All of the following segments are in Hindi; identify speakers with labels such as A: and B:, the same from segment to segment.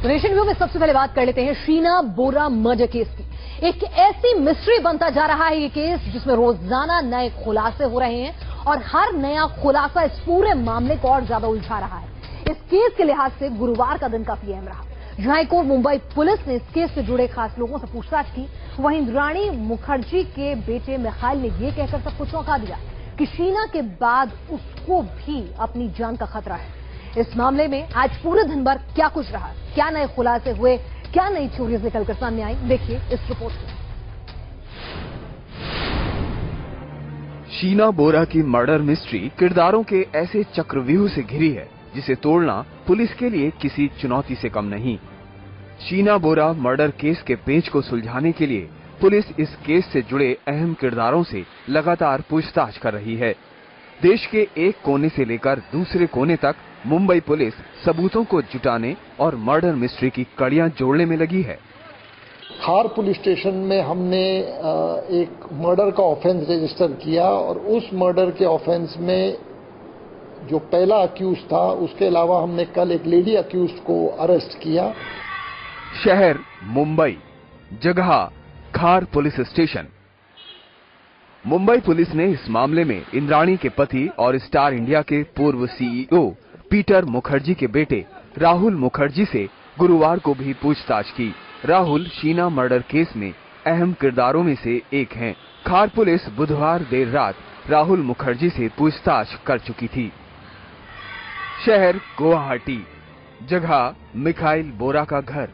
A: तो नेशन व्यू में सबसे पहले बात कर लेते हैं शीना बोरा मर्डर केस की। एक ऐसी मिस्ट्री बनता जा रहा है ये केस जिसमें रोजाना नए खुलासे हो रहे हैं और हर नया खुलासा इस पूरे मामले को और ज्यादा उलझा रहा है। इस केस के लिहाज से गुरुवार का दिन काफी अहम रहा, जहां एक और मुंबई पुलिस ने इस केस से जुड़े खास लोगों से पूछताछ की। वहीं इंद्राणी मुखर्जी के बेटे मिखाइल ने यह कहकर सबको चौंका दिया कि शीना के बाद उसको भी अपनी जान का खतरा है। इस मामले में आज पूरे दिन भर क्या कुछ रहा, क्या नए खुलासे हुए, क्या नई थ्योरीज निकलकर सामने आई, देखिए इस रिपोर्ट में।
B: शीना बोरा की मर्डर मिस्ट्री किरदारों के ऐसे चक्रव्यूह से घिरी है जिसे तोड़ना पुलिस के लिए किसी चुनौती से कम नहीं। शीना बोरा मर्डर केस के पेच को सुलझाने के लिए पुलिस इस केस से जुड़े अहम किरदारों से लगातार पूछताछ कर रही है। देश के एक कोने से लेकर दूसरे कोने तक मुंबई पुलिस सबूतों को जुटाने और मर्डर मिस्ट्री की कड़ियां जोड़ने में लगी है।
C: खार पुलिस स्टेशन में हमने एक मर्डर का ऑफेंस रजिस्टर किया और उस मर्डर के ऑफेंस में जो पहला अक्यूज था उसके अलावा हमने कल एक लेडी अक्यूज को अरेस्ट किया।
B: शहर मुंबई, जगह खार पुलिस स्टेशन। मुंबई पुलिस ने इस मामले में इंद्राणी के पति और स्टार इंडिया के पूर्व सीईओ पीटर मुखर्जी के बेटे राहुल मुखर्जी से गुरुवार को भी पूछताछ की। राहुल शीना मर्डर केस में अहम किरदारों में से एक हैं। खार पुलिस बुधवार देर रात राहुल मुखर्जी से पूछताछ कर चुकी थी। शहर गुवाहाटी, जगह मिखाइल बोरा का घर।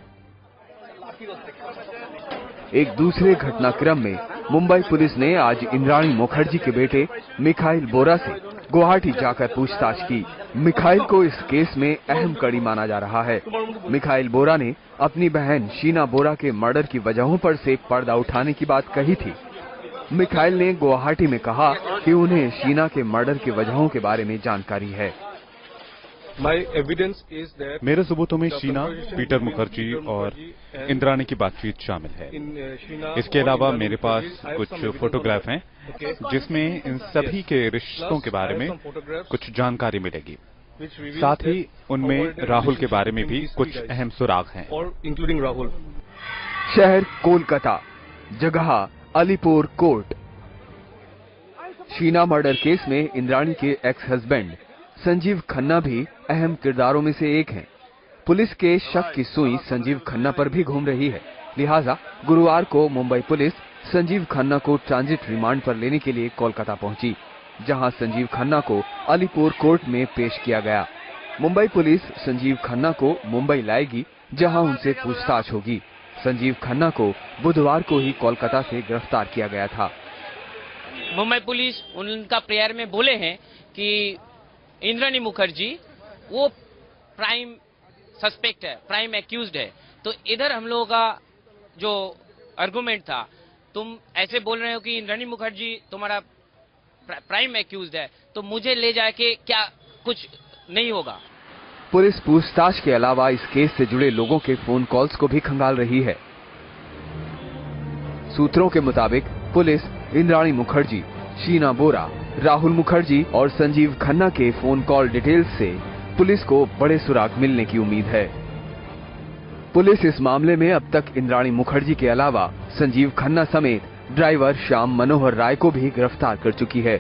B: एक दूसरे घटनाक्रम में मुंबई पुलिस ने आज इंद्राणी मुखर्जी के बेटे मिखाइल बोरा से गुवाहाटी जाकर पूछताछ की। मिखाइल को इस केस में अहम कड़ी माना जा रहा है। मिखाइल बोरा ने अपनी बहन शीना बोरा के मर्डर की वजहों पर से पर्दा उठाने की बात कही थी। मिखाइल ने गुवाहाटी में कहा कि उन्हें शीना के मर्डर की वजहों के बारे में जानकारी है।
D: मेरे सबूतों में शीना, पीटर मुखर्जी और इंद्राणी की बातचीत शामिल है। इसके अलावा मेरे पास कुछ फोटोग्राफ हैं जिसमें इन सभी के रिश्तों के बारे में कुछ जानकारी मिलेगी। साथ ही उनमें राहुल के बारे में भी कुछ अहम सुराग हैं।
B: शहर कोलकाता, जगह Alipur court. Sheena murder case में इंद्राणी के एक्स हस्बैंड संजीव खन्ना भी अहम किरदारों में से एक हैं। पुलिस के शक की सुई संजीव खन्ना पर भी घूम रही है, लिहाजा गुरुवार को मुंबई पुलिस संजीव खन्ना को ट्रांजिट रिमांड पर लेने के लिए कोलकाता पहुंची, जहां संजीव खन्ना को अलीपुर कोर्ट में पेश किया गया। मुंबई पुलिस संजीव खन्ना को मुंबई लाएगी, जहां उनसे पूछताछ होगी। संजीव खन्ना को बुधवार को ही कोलकाता से गिरफ्तार किया गया था।
E: मुंबई पुलिस उनका प्रेयर में बोले हैं कि इंद्राणी मुखर्जी वो प्राइम सस्पेक्ट है, प्राइम एक्यूज्ड है। तो इधर हम लोगों का जो आर्गुमेंट था, तुम ऐसे बोल रहे हो कि इंद्राणी मुखर्जी तुम्हारा प्राइम एक्यूज्ड है, तो मुझे ले जाके क्या कुछ नहीं होगा।
B: पुलिस पूछताछ के अलावा इस केस से जुड़े लोगों के फोन कॉल्स को भी खंगाल रही है। सूत्रों के मुताबिक पुलिस इंद्राणी मुखर्जी, शीना बोरा, राहुल मुखर्जी और संजीव खन्ना के फोन कॉल डिटेल्स से पुलिस को बड़े सुराग मिलने की उम्मीद है। पुलिस इस मामले में अब तक इंद्राणी मुखर्जी के अलावा संजीव खन्ना समेत ड्राइवर श्याम मनोहर राय को भी गिरफ्तार कर चुकी है।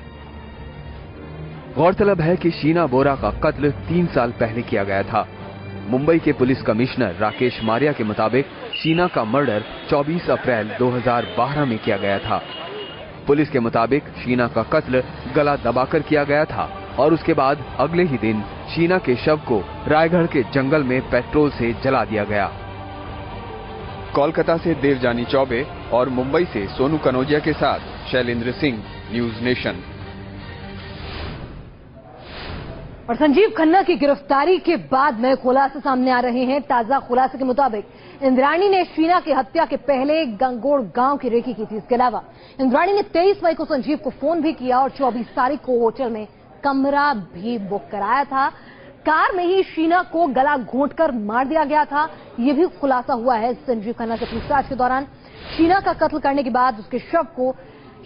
B: गौरतलब है कि शीना बोरा का कत्ल 3 साल पहले किया गया था। मुंबई के पुलिस कमिश्नर राकेश मारिया के मुताबिक शीना का मर्डर 24 अप्रैल 2012 में किया गया था। पुलिस के मुताबिक शीना का कत्ल गला दबाकर किया गया था और उसके बाद अगले ही दिन शीना के शव को रायगढ़ के जंगल में पेट्रोल से जला दिया गया। कोलकाता से देवजानी चौबे और मुंबई से सोनू कनौजिया के साथ शैलेंद्र सिंह, न्यूज नेशन।
A: और संजीव खन्ना की गिरफ्तारी के बाद नए खुलासे सामने आ रहे हैं। ताजा खुलासे के मुताबिक इंद्राणी ने शीना की हत्या के पहले गंगोड़ गांव की रेकी की थी। इसके अलावा इंद्राणी ने 23 मई को संजीव को फोन भी किया और 24 तारीख को होटल में कमरा भी बुक कराया था। कार में ही शीना को गला घोंटकर मार दिया गया था, यह भी खुलासा हुआ है संजीव खन्ना से पूछताछ के दौरान। शीना का कत्ल करने के बाद उसके शव को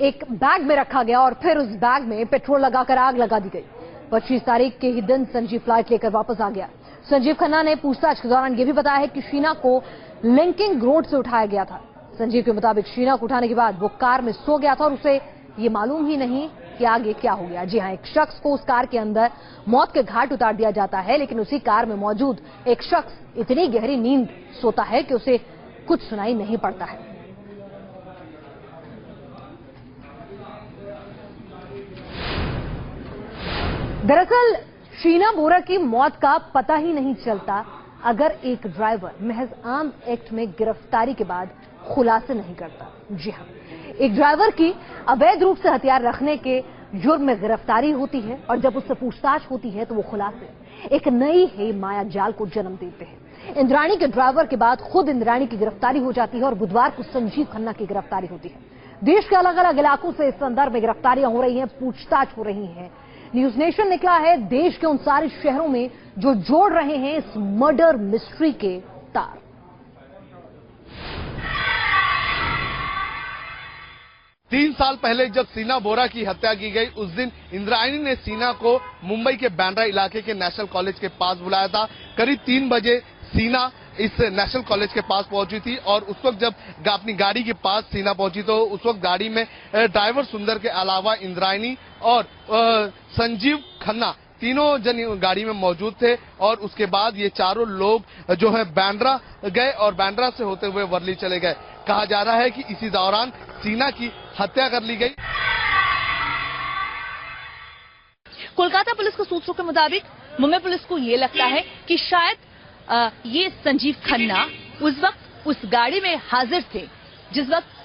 A: एक बैग में रखा गया और फिर उस बैग में पेट्रोल लगाकर आग लगा दी गई। 25 तारीख के ही दिन संजीव फ्लाइट लेकर वापस आ गया। संजीव खन्ना ने पूछताछ के दौरान यह भी बताया है कि शीना को लिंकिंग रोड से उठाया गया था। संजीव के मुताबिक शीना को उठाने के बाद वो कार में सो गया था और उसे ये मालूम ही नहीं कि आगे क्या हो गया। जी हां, एक शख्स को उस कार के अंदर मौत के घाट उतार दिया जाता है, लेकिन उसी कार में मौजूद एक शख्स इतनी गहरी नींद सोता है कि उसे कुछ सुनाई नहीं पड़ता है। दरअसल शीना बोरा की मौत का पता ही नहीं चलता अगर एक ड्राइवर महज आर्म्स एक्ट में गिरफ्तारी के बाद खुलासे नहीं करता। जी हां, एक ड्राइवर की अवैध रूप से हथियार रखने के जुर्म में गिरफ्तारी होती है और जब उससे पूछताछ होती है तो वो खुलासे एक नई ही माया जाल को जन्म देते हैं। इंद्राणी के ड्राइवर के बाद खुद इंद्राणी की गिरफ्तारी हो जाती है और बुधवार को संजीव खन्ना की गिरफ्तारी होती है। देश के अलग अलग इलाकों से इस संदर्भ में गिरफ्तारियां हो रही हैं, पूछताछ हो रही है। न्यूज नेशन निकला है देश के उन सारे शहरों में जो जोड़ रहे हैं इस मर्डर मिस्ट्री के तार।
F: तीन साल पहले जब शीना बोरा की हत्या की गई, उस दिन इंद्राणी ने शीना को मुंबई के बांद्रा इलाके के नेशनल कॉलेज के पास बुलाया था। करीब 3 बजे शीना इस नेशनल कॉलेज के पास पहुंची थी और उस वक्त जब अपनी गाड़ी के पास शीना पहुंची तो उस वक्त गाड़ी में ड्राइवर सुंदर के अलावा इंद्राणी और संजीव खन्ना तीनों जन गाड़ी में मौजूद थे। और उसके बाद ये चारों लोग जो है बांद्रा गए और बांद्रा से होते हुए वर्ली चले गए। कहा जा रहा है कि इसी दौरान शीना की हत्या कर ली गई।
G: कोलकाता पुलिस के सूत्रों के मुताबिक मुंबई पुलिस को ये लगता है कि शायद ये संजीव खन्ना उस वक्त उस गाड़ी में हाजिर थे जिस वक्त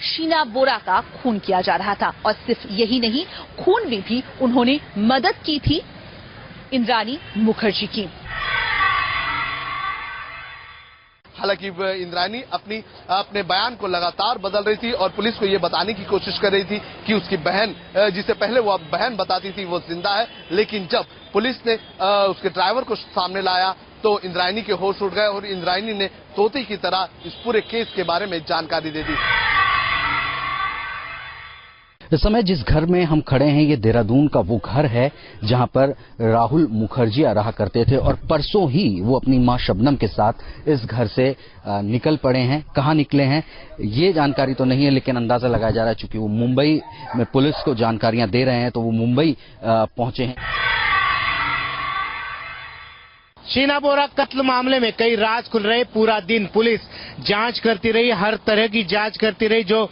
G: शीना बोरा का खून किया जा रहा था। और सिर्फ यही नहीं, खून में भी उन्होंने मदद की थी इंद्राणी मुखर्जी की।
F: हालांकि इंद्राणी अपने बयान को लगातार बदल रही थी और पुलिस को ये बताने की कोशिश कर रही थी कि उसकी बहन, जिसे पहले वो बहन बताती थी, वो जिंदा है। लेकिन जब पुलिस ने उसके ड्राइवर को सामने लाया तो इंद्राणी के होश उड़ गए और इंद्राणी ने तोते की तरह इस पूरे केस के बारे में जानकारी दे दी।
H: इस समय जिस घर में हम खड़े हैं ये देहरादून का वो घर है जहां पर राहुल मुखर्जी रहा करते थे और परसों ही वो अपनी मां शबनम के साथ इस घर से निकल पड़े हैं। कहां निकले हैं ये जानकारी तो नहीं है, लेकिन अंदाजा लगाया जा रहा है चूंकि वो मुंबई में पुलिस को जानकारियां दे रहे हैं तो वो मुंबई पहुंचे हैं।
I: शीना बोरा कत्ल मामले में कई राज खुल रहे। पूरा दिन पुलिस जांच करती रही, हर तरह की जांच करती रही। जो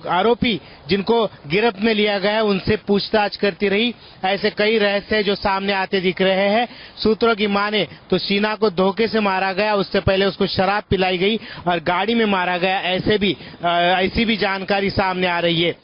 I: आरोपी जिनको गिरफ्त में लिया गया उनसे पूछताछ करती रही। ऐसे कई रहस्य जो सामने आते दिख रहे हैं। सूत्रों की माने तो शीना को धोखे से मारा गया, उससे पहले उसको शराब पिलाई गई और गाड़ी में मारा गया, ऐसी भी जानकारी सामने आ रही है।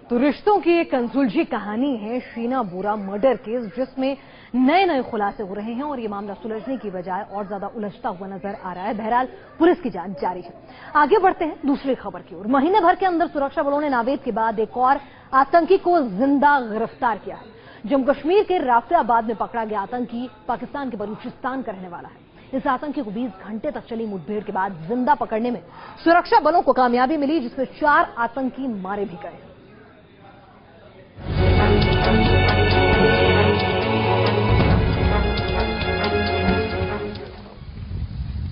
A: तो रिश्तों की एक अनसुलझी कहानी है शीना बोरा मर्डर केस, जिसमें नए नए खुलासे हो रहे हैं और ये मामला सुलझने की बजाय और ज्यादा उलझता हुआ नजर आ रहा है। बहरहाल पुलिस की जांच जारी है। आगे बढ़ते हैं दूसरी खबर की ओर। महीने भर के अंदर सुरक्षा बलों ने नावेद के बाद एक और आतंकी को जिंदा गिरफ्तार किया है। जम्मू कश्मीर के राफियाबाद में पकड़ा गया आतंकी पाकिस्तान के बलूचिस्तान का रहने वाला है। इस आतंकी को 20 घंटे तक चली मुठभेड़ के बाद जिंदा पकड़ने में सुरक्षा बलों को कामयाबी मिली, जिसमें 4 आतंकी मारे भी गए।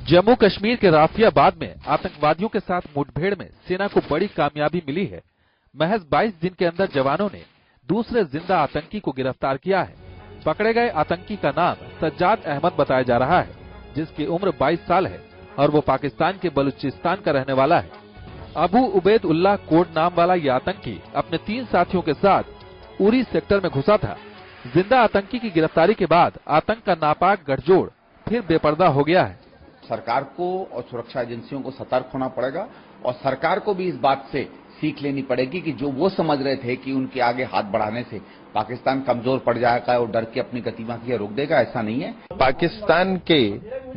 J: जम्मू कश्मीर के राफियाबाद में आतंकवादियों के साथ मुठभेड़ में सेना को बड़ी कामयाबी मिली है। महज 22 दिन के अंदर जवानों ने दूसरे जिंदा आतंकी को गिरफ्तार किया है। पकड़े गए आतंकी का नाम सज्जाद अहमद बताया जा रहा है, जिसकी उम्र 22 साल है और वो पाकिस्तान के बलूचिस्तान का रहने वाला है। अबू उबैद उल्लाह कोड नाम वाला ये आतंकी अपने 3 साथियों के साथ उरी सेक्टर में घुसा था। जिंदा आतंकी की गिरफ्तारी के बाद आतंक का नापाक गठजोड़ फिर बेपर्दा हो गया है।
K: सरकार को और सुरक्षा एजेंसियों को सतर्क होना पड़ेगा और सरकार को भी इस बात से सीख लेनी पड़ेगी कि जो वो समझ रहे थे कि उनके आगे हाथ बढ़ाने से पाकिस्तान कमजोर पड़ जाएगा और डर के अपनी गतिविधियां रोक देगा, ऐसा नहीं है।
L: पाकिस्तान के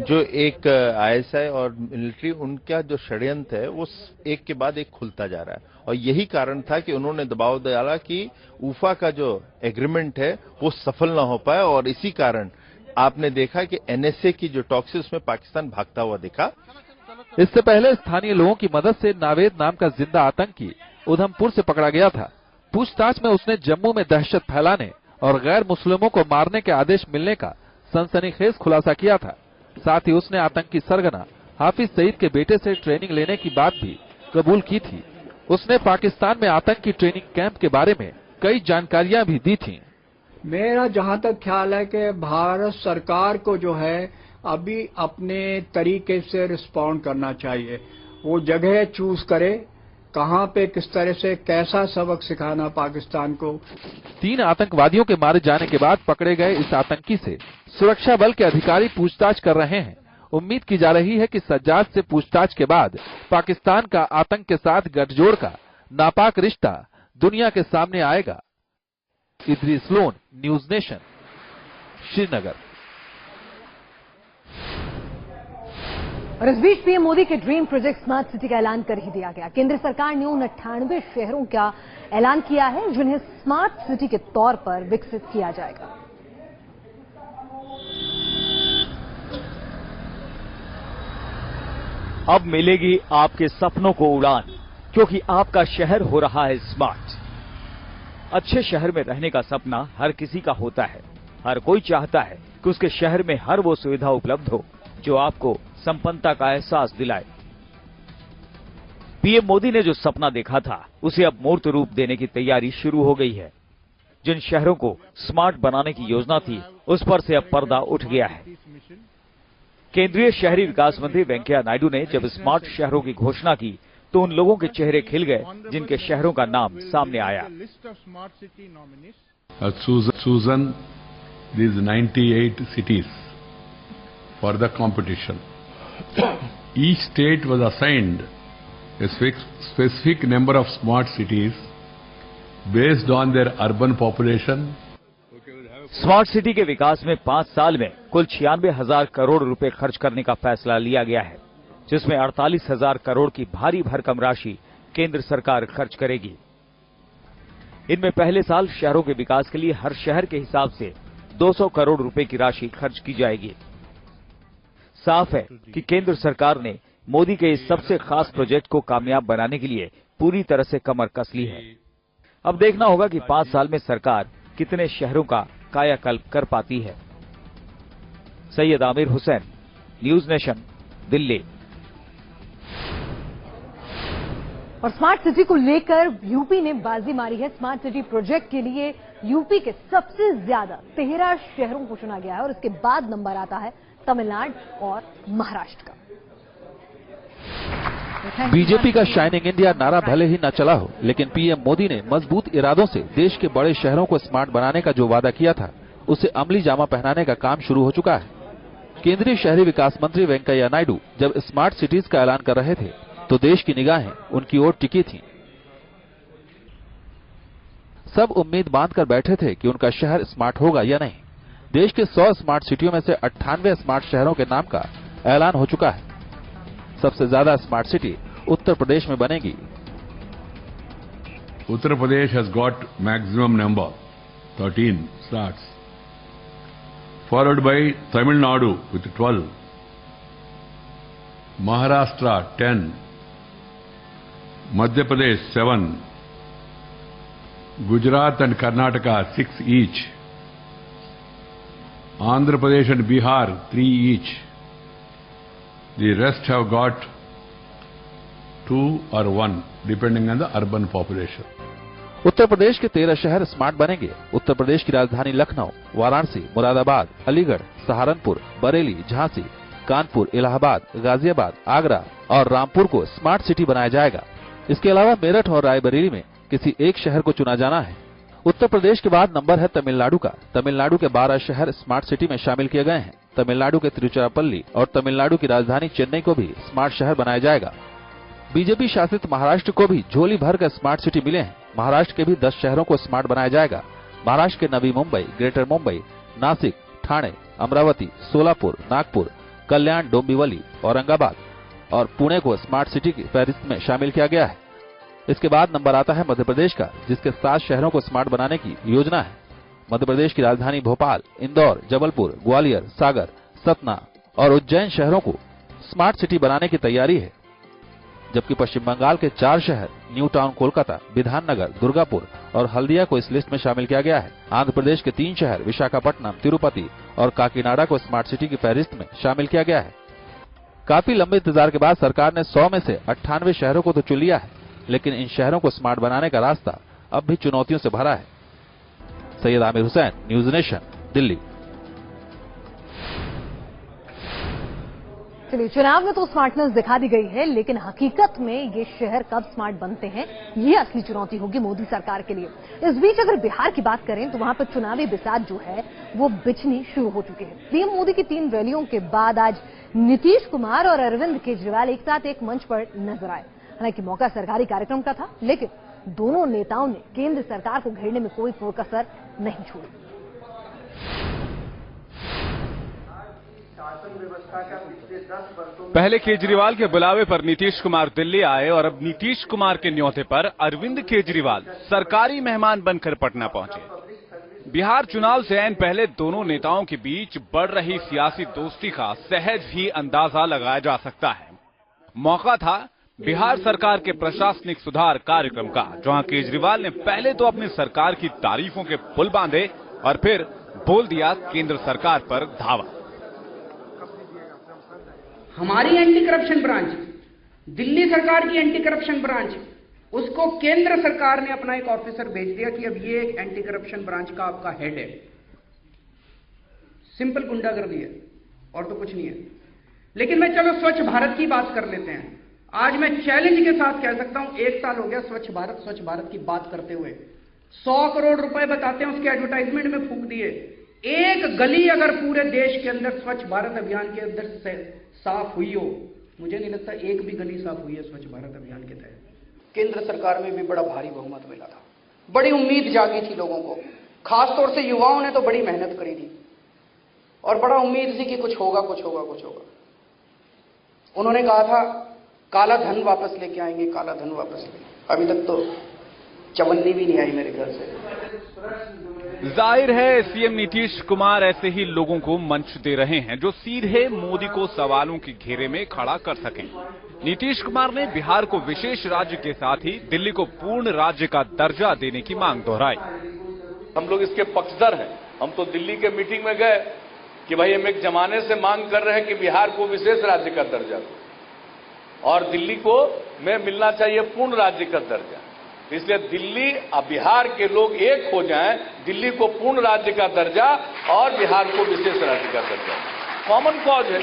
L: जो एक आईएसआई और मिलिट्री, उनका जो षड्यंत्र है वो एक के बाद एक खुलता जा रहा है और यही कारण था कि उन्होंने दबाव डाला कि उफा का जो एग्रीमेंट है वो सफल न हो पाए और इसी कारण आपने देखा कि एनएसए की जो टॉक्स है उसमें पाकिस्तान भागता हुआ दिखा।
J: इससे पहले स्थानीय लोगों की मदद से नावेद नाम का जिंदा आतंकी उधमपुर से पकड़ा गया था। पूछताछ में उसने जम्मू में दहशत फैलाने और गैर मुस्लिमों को मारने के आदेश मिलने का सनसनीखेज खुलासा किया था। साथ ही उसने आतंकी सरगना हाफिज सईद के बेटे से ट्रेनिंग लेने की बात भी कबूल की थी। उसने पाकिस्तान में आतंकी ट्रेनिंग कैंप के बारे में कई जानकारियां भी दी थी।
M: मेरा जहां तक ख्याल है कि भारत सरकार को जो है अभी अपने तरीके से रिस्पॉन्ड करना चाहिए। वो जगह चूज करे, कहां पे किस तरह से कैसा सबक सिखाना पाकिस्तान को।
J: 3 आतंकवादियों के मारे जाने के बाद पकड़े गए इस आतंकी से सुरक्षा बल के अधिकारी पूछताछ कर रहे हैं। उम्मीद की जा रही है कि सज्जाद से पूछताछ के बाद पाकिस्तान का आतंक के साथ गठजोड़ का नापाक रिश्ता दुनिया के सामने आएगा। Idris loan, news nation, Srinagar.
A: और इस बीच पीएम मोदी के ड्रीम प्रोजेक्ट स्मार्ट सिटी का ऐलान कर ही दिया गया। केंद्र सरकार ने उन 98 शहरों का ऐलान किया है जिन्हें स्मार्ट सिटी के तौर पर विकसित किया जाएगा।
N: अब मिलेगी आपके सपनों को उड़ान, क्योंकि आपका शहर हो रहा है स्मार्ट। अच्छे शहर में रहने का सपना हर किसी का होता है। हर कोई चाहता है कि उसके शहर में हर वो सुविधा उपलब्ध हो जो आपको संपन्नता का एहसास दिलाए। पीएम मोदी ने जो सपना देखा था उसे अब मूर्त रूप देने की तैयारी शुरू हो गई है। जिन शहरों को स्मार्ट बनाने की योजना थी उस पर से अब पर्दा उठ गया है। केंद्रीय शहरी विकास मंत्री वेंकैया नायडू ने जब स्मार्ट शहरों की घोषणा की तो उन लोगों के चेहरे खिल गए जिनके शहरों का नाम सामने आया।
O: Chosen these 98 cities for the competition. Each state was assigned a specific number of smart cities based on their urban population.
N: Smart city के विकास में 5 साल में कुल 96,000 करोड़ रुपए खर्च करने का फैसला लिया गया है, जिसमें 48,000 करोड़ की भारी भरकम राशि केंद्र सरकार खर्च करेगी। इनमें पहले साल शहरों के विकास के लिए हर शहर के हिसाब से 200 करोड़ रुपए की राशि खर्च की जाएगी। साफ है कि केंद्र सरकार ने मोदी के इस सबसे खास प्रोजेक्ट को कामयाब बनाने के लिए पूरी तरह से कमर कस ली है। अब देखना होगा कि 5 साल में सरकार कितने शहरों का कायाकल्प कर पाती है। Syed Aamir Hussain, news nation, Delhi.
A: और स्मार्ट सिटी को लेकर यूपी ने बाजी मारी है। स्मार्ट सिटी प्रोजेक्ट के लिए यूपी के सबसे ज्यादा 13 शहरों को चुना गया है और इसके बाद नंबर आता है तमिलनाडु और महाराष्ट्र का।
J: बीजेपी का शाइनिंग इंडिया नारा भले ही न चला हो, लेकिन पीएम मोदी ने मजबूत इरादों से देश के बड़े शहरों को स्मार्ट बनाने का जो वादा किया था उसे अमली जामा पहनाने का काम शुरू हो चुका है। केंद्रीय शहरी विकास मंत्री वेंकैया नायडू जब स्मार्ट सिटीज का ऐलान कर रहे थे तो देश की निगाहें उनकी ओर टिकी थीं। सब उम्मीद बांधकर बैठे थे कि उनका शहर स्मार्ट होगा या नहीं। देश के 100 स्मार्ट सिटियों में से 98 स्मार्ट शहरों के नाम का ऐलान हो चुका है। सबसे ज्यादा स्मार्ट सिटी उत्तर प्रदेश में बनेगी।
O: Uttar Pradesh has got maximum number 13 starts, followed by Tamil Nadu with 12, Maharashtra 10, Madhya Pradesh 7, Gujarat and Karnataka 6 each, Andhra Pradesh and Bihar 3 each. The rest have got 2 or 1 depending on the urban population.
J: Uttar Pradesh के 13 शहर स्मार्ट बनेंगे। उत्तर प्रदेश की राजधानी लखनऊ, वाराणसी, मुरादाबाद, अलीगढ़, सहारनपुर, बरेली, झांसी, कानपुर, इलाहाबाद, गाजियाबाद, आगरा और रामपुर को स्मार्ट सिटी बनाया जाएगा। इसके अलावा मेरठ और रायबरेली में किसी एक शहर को चुना जाना है। उत्तर प्रदेश के बाद नंबर है तमिलनाडु का। तमिलनाडु के 12 शहर स्मार्ट सिटी में शामिल किए गए हैं। तमिलनाडु के तिरुचिरापल्ली और तमिलनाडु की राजधानी चेन्नई को भी स्मार्ट शहर बनाया जाएगा। बीजेपी शासित महाराष्ट्र को भी झोली भर कर स्मार्ट सिटी मिले हैं। महाराष्ट्र के भी 10 शहरों को स्मार्ट बनाया जाएगा। महाराष्ट्र के नवी मुंबई, ग्रेटर मुंबई, नासिक, ठाणे, अमरावती, सोलापुर, नागपुर, कल्याण, डोंबिवली, औरंगाबाद और पुणे को स्मार्ट सिटी की फहरिस्त में शामिल किया गया है। इसके बाद नंबर आता है मध्य प्रदेश का, जिसके 7 शहरों को स्मार्ट बनाने की योजना है। मध्य प्रदेश की राजधानी भोपाल, इंदौर, जबलपुर, ग्वालियर, सागर, सतना और उज्जैन शहरों को स्मार्ट सिटी बनाने की तैयारी है। जबकि पश्चिम बंगाल के 4 शहर न्यू टाउन कोलकाता, बिधाननगर, दुर्गापुर और हल्दिया को इस लिस्ट में शामिल किया गया है। आंध्र प्रदेश के 3 शहर विशाखापट्टनम, तिरुपति और काकीनाडा को स्मार्ट सिटी की फहरिस्त में शामिल किया गया है। काफी लंबे इंतजार के बाद सरकार ने 100 में से 98 शहरों को तो चुन लिया है, लेकिन इन शहरों को स्मार्ट बनाने का रास्ता अब भी चुनौतियों से भरा है। Syed Aamir Hussain, news nation, Delhi.
A: चलिए, चुनाव में तो स्मार्टनेस दिखा दी गई है, लेकिन हकीकत में ये शहर कब स्मार्ट बनते हैं, ये असली चुनौती होगी मोदी सरकार के लिए। इस बीच अगर बिहार की बात करें तो वहां पर चुनावी बिसात जो है वो बिछनी शुरू हो चुके हैं। पीएम मोदी की 3 रैलियों के बाद आज नीतीश कुमार और अरविंद केजरीवाल एक साथ एक मंच पर नजर आए। हालांकि मौका सरकारी कार्यक्रम का था, लेकिन दोनों नेताओं ने केंद्र सरकार को घेरने में कोई कसर नहीं छोड़ी।
P: पहले केजरीवाल के बुलावे पर नीतीश कुमार दिल्ली आए और अब नीतीश कुमार के न्योते पर अरविंद केजरीवाल सरकारी मेहमान बनकर पटना पहुंचे। बिहार चुनाव से ऐन पहले दोनों नेताओं के बीच बढ़ रही सियासी दोस्ती का सहज ही अंदाजा लगाया जा सकता है। मौका था बिहार सरकार के प्रशासनिक सुधार कार्यक्रम का, जहां केजरीवाल ने पहले तो अपनी सरकार की तारीफों के पुल बांधे और फिर बोल दिया केंद्र सरकार पर धावा।
Q: हमारी एंटी करप्शन ब्रांच, दिल्ली सरकार की एंटी करप्शन ब्रांच, उसको केंद्र सरकार ने अपना एक ऑफिसर भेज दिया कि अब ये एंटी करप्शन ब्रांच का आपका हेड है। सिंपल गुंडागर्दी है और तो कुछ नहीं है। लेकिन मैं चलो स्वच्छ भारत की बात कर लेते हैं। आज मैं चैलेंज के साथ कह सकता हूं, 1 साल हो गया स्वच्छ भारत की बात करते हुए। 100 करोड़ रुपए बताते हैं उसके एडवर्टाइजमेंट में फूंक दिए। एक गली अगर पूरे देश के अंदर स्वच्छ भारत अभियान के अंदर से साफ हुई हो, मुझे नहीं लगता एक भी गली साफ हुई है स्वच्छ भारत अभियान के तहत। केंद्र सरकार में भी बड़ा भारी बहुमत मिला था, बड़ी उम्मीद जागी थी लोगों को, खासतौर से युवाओं ने तो बड़ी मेहनत करी थी और बड़ा उम्मीद थी कि कुछ होगा। उन्होंने कहा था काला धन वापस लेके आएंगे, काला धन वापस लेंगे। अभी तक तो चवन्नी भी नहीं आई मेरे घर से।
P: जाहिर है सीएम नीतीश कुमार ऐसे ही लोगों को मंच दे रहे हैं जो सीधे मोदी को सवालों के घेरे में खड़ा कर सकें। नीतीश कुमार ने बिहार को विशेष राज्य के साथ ही दिल्ली को पूर्ण राज्य का दर्जा देने की मांग दोहराई।
R: हम लोग इसके पक्षधर हैं। हम तो दिल्ली के मीटिंग में गए कि भाई हम एक जमाने से मांग कर रहे हैं कि बिहार को विशेष राज्य का दर्जा दो और दिल्ली को में मिलना चाहिए पूर्ण राज्य का दर्जा। इसलिए दिल्ली और बिहार के लोग एक हो जाएं, दिल्ली को पूर्ण राज्य का दर्जा और बिहार को विशेष राज्य का दर्जा, कॉमन कॉज है।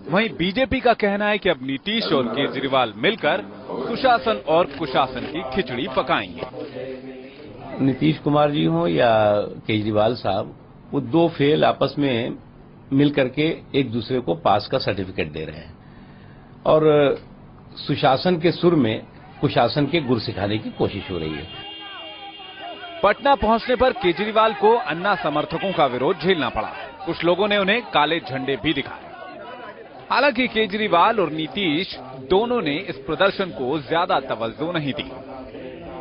P: वहीं बीजेपी का कहना है कि अब नीतीश और केजरीवाल मिलकर सुशासन और कुशासन की खिचड़ी पकाएंगे।
S: नीतीश कुमार जी हो या केजरीवाल साहब, वो 2 फेल आपस में मिल करके एक दूसरे को पास का सर्टिफिकेट दे रहे हैं और सुशासन के सुर में कुशासन के गुर सिखाने की कोशिश हो रही है।
P: पटना पहुंचने पर केजरीवाल को अन्ना समर्थकों का विरोध झेलना पड़ा। कुछ लोगों ने उन्हें काले झंडे भी दिखाए। हालांकि केजरीवाल और नीतीश दोनों ने इस प्रदर्शन को ज्यादा तवज्जो नहीं दी।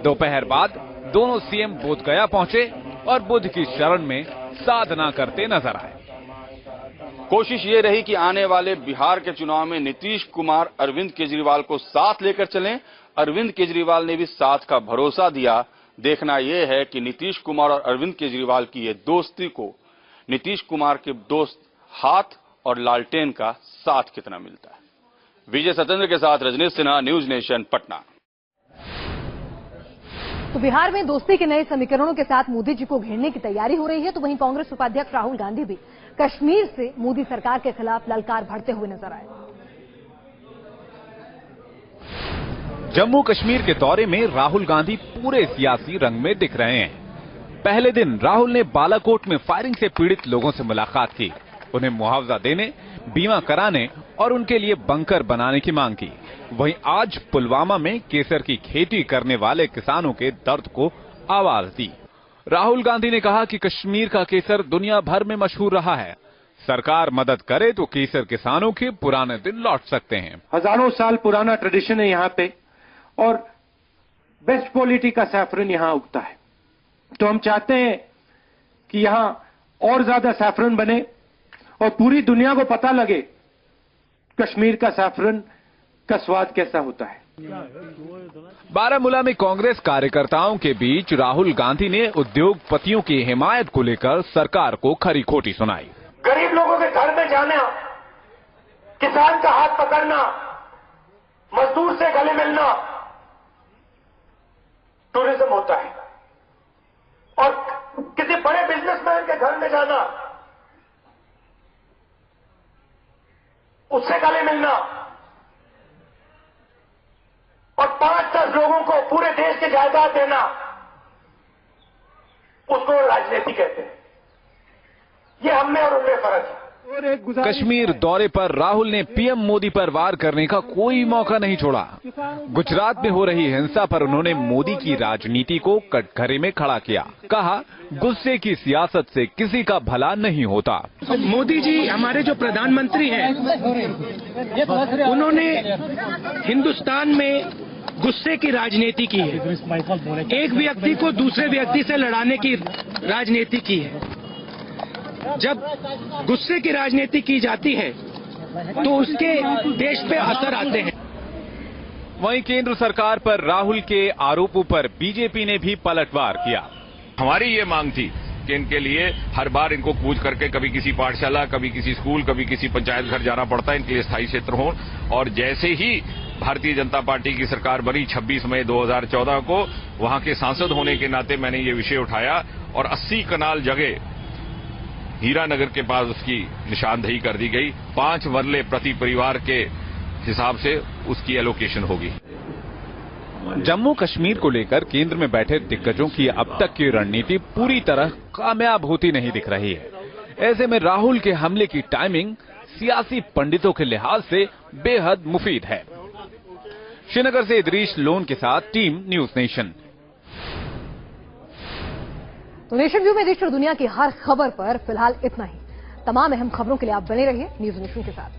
P: दोपहर बाद दोनों सीएम बोध गया पहुंचे और बुद्ध की शरण में साधना करते नजर आए।
R: कोशिश ये रही कि आने वाले बिहार के चुनाव में नीतीश कुमार अरविंद केजरीवाल को साथ लेकर चलें। अरविंद केजरीवाल ने भी साथ का भरोसा दिया। देखना यह है कि नीतीश कुमार और अरविंद केजरीवाल की ये दोस्ती को नीतीश कुमार के दोस्त हाथ और लालटेन का साथ कितना मिलता है। विजय सत्येंद्र के साथ रजनीश सिन्हा, न्यूज नेशन, पटना।
A: तो बिहार में दोस्ती के नए समीकरणों के साथ मोदी जी को घेरने की तैयारी हो रही है, तो वहीं कांग्रेस उपाध्यक्ष राहुल गांधी भी कश्मीर से मोदी सरकार के खिलाफ ललकार भरते हुए नजर आए।
P: जम्मू कश्मीर के दौरे में राहुल गांधी पूरे सियासी रंग में दिख रहे हैं। पहले दिन राहुल ने बालाकोट में फायरिंग से पीड़ित लोगों से मुलाकात की, उन्हें मुआवजा देने, बीमा कराने और उनके लिए बंकर बनाने की मांग की। वहीं आज पुलवामा में केसर की खेती करने वाले किसानों के दर्द को आवाज दी। राहुल गांधी ने कहा कि कश्मीर का केसर दुनिया भर में मशहूर रहा है, सरकार मदद करे तो केसर किसानों के पुराने दिन लौट सकते हैं।
I: हजारों साल पुराना ट्रेडिशन है यहाँ पे और बेस्ट क्वालिटी का सैफरन यहाँ उगता है। तो हम चाहते हैं कि यहाँ और ज्यादा सैफरन बने और पूरी दुनिया को पता लगे कश्मीर का सैफरन का स्वाद कैसा होता है।
P: बारामूला में कांग्रेस कार्यकर्ताओं के बीच राहुल गांधी ने उद्योगपतियों की हिमायत को लेकर सरकार को खरी खोटी सुनाई।
T: गरीब लोगों के घर में जाना, किसान का हाथ पकड़ना, मजदूर से गले मिलना टूरिज्म होता है, और किसी बड़े बिजनेसमैन के घर में जाना, उससे गले मिलना और 5-10 लोगों को पूरे देश की जायदाद देना, उसको राजनीति कहते हैं। ये हम में और उनमें फर्क है।
P: कश्मीर दौरे पर राहुल ने पीएम मोदी पर वार करने का कोई मौका नहीं छोड़ा। गुजरात में हो रही हिंसा पर उन्होंने मोदी की राजनीति को कटघरे में खड़ा किया। कहा, गुस्से की सियासत से किसी का भला नहीं होता।
Q: मोदी जी हमारे जो प्रधानमंत्री हैं, उन्होंने हिंदुस्तान में गुस्से की राजनीति की है। एक व्यक्ति को दूसरे व्यक्ति से लड़ाने की राजनीति की है। जब गुस्से की राजनीति की जाती है तो उसके देश पे असर आते हैं।
P: वहीं केंद्र सरकार पर राहुल के आरोपों पर बीजेपी ने भी पलटवार किया।
U: हमारी ये मांग थी कि इनके लिए हर बार इनको कूच करके कभी किसी पाठशाला, कभी किसी स्कूल, कभी किसी पंचायत घर जाना पड़ता है, इनके लिए स्थायी क्षेत्र हो। और जैसे ही भारतीय जनता पार्टी की सरकार बनी 26 मई 2014 को, वहां के सांसद होने के नाते मैंने ये विषय उठाया और 80 कनाल जगह हीरानगर के पास उसकी निशानदेही कर दी गई। 5 मरले प्रति परिवार के हिसाब से उसकी एलोकेशन होगी।
P: जम्मू कश्मीर को लेकर केंद्र में बैठे दिग्गजों की अब तक की रणनीति पूरी तरह कामयाब होती नहीं दिख रही है। ऐसे में राहुल के हमले की टाइमिंग सियासी पंडितों के लिहाज से बेहद मुफीद है। श्रीनगर से इदरीश लोन के साथ टीम न्यूज नेशन।
A: तो नेशन व्यू में देश और दुनिया की हर खबर पर फिलहाल इतना ही। तमाम अहम खबरों के लिए आप बने रहिए न्यूज नेशन के साथ।